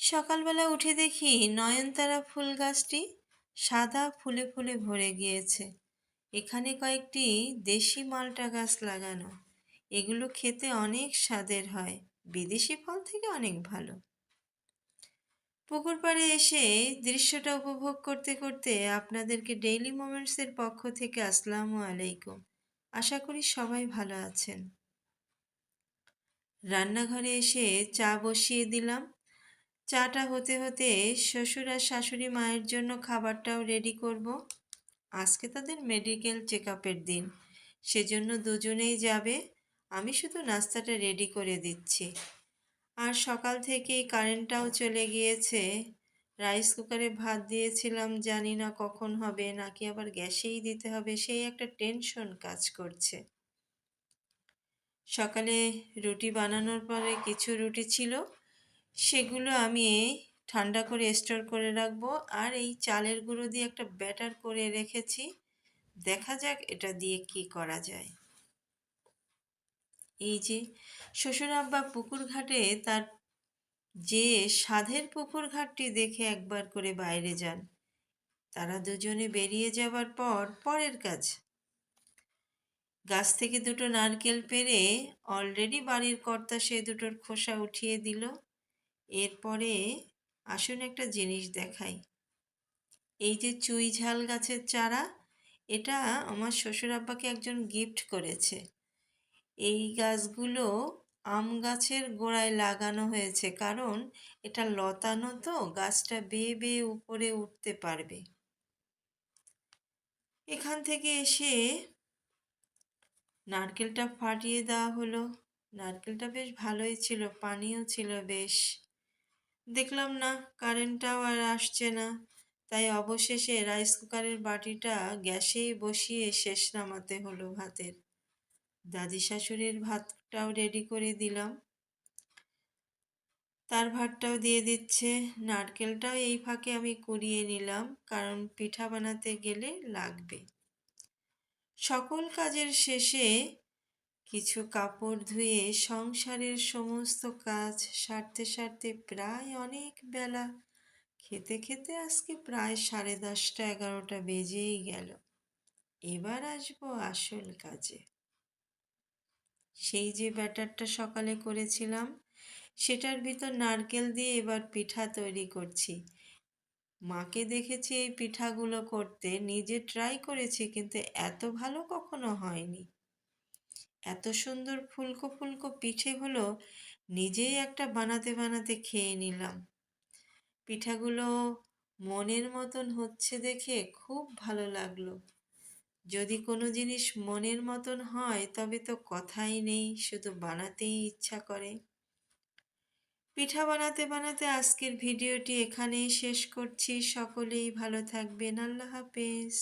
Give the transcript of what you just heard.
সকালবেলা উঠে দেখি নয়নতারা ফুল গাছটি সাদা ফুলে ফুলে ভরে গিয়েছে। এখানে কয়েকটি দেশি মাল্টা গাছ লাগানো। এগুলো খেতে অনেক স্বাদের হয়, বিদেশি ফল থেকে অনেক ভালো। পুকুর পাড়ে এসে দৃশ্যটা উপভোগ করতে করতে আপনাদেরকে ডেইলি মোমেন্টসের পক্ষ থেকে আসসালামু আলাইকুম। আশা করি সবাই ভালো আছেন। রান্নাঘরে এসে চা বসিয়ে দিলাম। চাটা হতে হতে শ্বশুর আর শাশুড়ি মায়ের জন্য খাবারটাও রেডি করব। আজকে তাদের মেডিকেল চেক আপের দিন, সেজন্য দুজনেই যাবে। আমি শুধু নাস্তাটা রেডি করে দিচ্ছি। আর সকাল থেকেই কারেন্টটাও চলে গিয়েছে। রাইস কুকারে ভাত দিয়েছিলাম, জানি না কখন হবে, নাকি আবার গ্যাসেই দিতে হবে, সেই একটা টেনশন কাজ করছে। সকালে রুটি বানানোর পরে কিছু রুটি ছিল, সেগুলো আমি ঠান্ডা করে স্টোর করে রাখবো। আর এই চালের গুঁড়ো দিয়ে একটা ব্যাটার করে রেখেছি, দেখা যাক এটা দিয়ে কি করা যায়। এই যে শ্বশুর আব্বা পুকুর ঘাটে তার যে সাধের পুকুর ঘাটটি দেখে একবার করে বাইরে যান। তারা দুজনে বেরিয়ে যাবার পর পরের কাজ, গাছ থেকে দুটো নারকেল পেড়ে অলরেডি বাড়ির কর্তা সে দুটোর খোসা উঠিয়ে দিল। এরপরে আসুন একটা জিনিস দেখাই। এই যে চুই ঝাল গাছের চারা, এটা আমার শ্বশুর আব্বাকে একজন গিফট করেছে। এই গাছগুলো আম গাছের গোড়ায় লাগানো হয়েছে, কারণ এটা লতানো তো, গাছটা বেয়ে বেয়ে উপরে উঠতে পারবে। এখান থেকে এসে নারকেলটা ফাটিয়ে দেওয়া হলো। নারকেলটা বেশ ভালোই ছিল, পানিও ছিল বেশ। দেখলাম না কারেন্টটাও আর আসছে না, তাই অবশেষে রাইস কুকারের বাটিটা গ্যাসেই বসিয়ে শেষ নামাতে হলো ভাতের। দাদি শাশুড়ির ভাতটাও রেডি করে দিলাম, তার ভাতটাও দিয়ে দিচ্ছে। নারকেলটাও এই ফাঁকে আমি কুড়িয়ে নিলাম, কারণ পিঠা বানাতে গেলে লাগবে। সকল কাজের শেষে কিছু কাপড় ধুয়ে সংসারের সমস্ত কাজ সারতে সারতে প্রায় অনেক বেলা, খেতে খেতে আজকে প্রায় 10:30 11টা বেজেই গেল। এবার আসবো আসল কাজে। সেই যে ব্যাটারটা সকালে করেছিলাম, সেটার ভিতর নারকেল দিয়ে এবার পিঠা তৈরি করছি। মাকে দেখেছি এই পিঠাগুলো করতে, নিজে ট্রাই করেছি, কিন্তু এত ভালো কখনো হয়নি। এত সুন্দর ফুলকো ফুলকো পিঠে হলো, নিজেই একটা বানাতে বানাতে খেয়ে নিলাম। পিঠাগুলো মনের মতন হচ্ছে দেখে খুব ভালো লাগলো। যদি কোনো জিনিস মনের মতন হয় তবে তো কথাই নেই, শুধু বানাতেই ইচ্ছা করে। পিঠা বানাতে বানাতে আজকের ভিডিওটি এখানেই শেষ করছি। সকলেই ভালো থাকবেন। আল্লাহ হাফেজ।